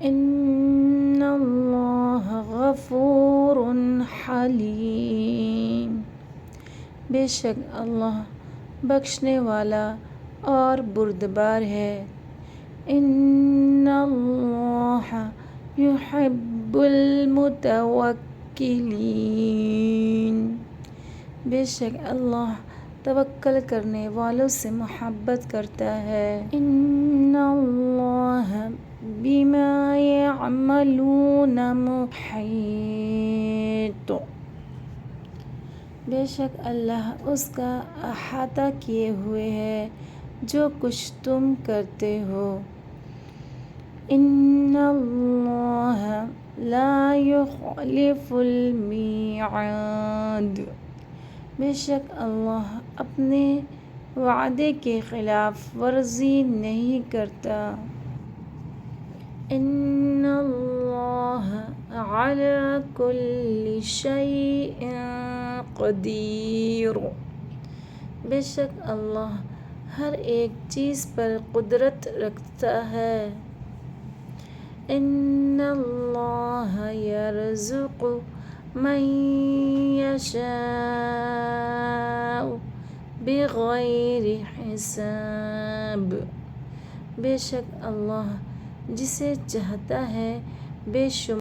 ان اللہ غفور حلیم، بے شک اللہ بخشنے والا اور بردبار ہے۔ ان اللہ یحب المتوکلین، بے شک اللہ توکل کرنے والوں سے محبت کرتا ہے۔ ان اللہ بما یعملون محیط، بے شک اللہ اس کا احاطہ کیے ہوئے ہے جو کچھ تم کرتے ہو۔ ان اللہ لا یخلف المیعاد، بے شک اللہ اپنے وعدے کی خلاف ورزی نہیں کرتا۔ ان اللہ علی کل شیء قدیر، بے شک اللہ ہر ایک چیز پر قدرت رکھتا ہے۔ ان اللہ یرزق من یشاء بغیر حساب، بے شک اللہ جسے چاہتا ہے بے شمار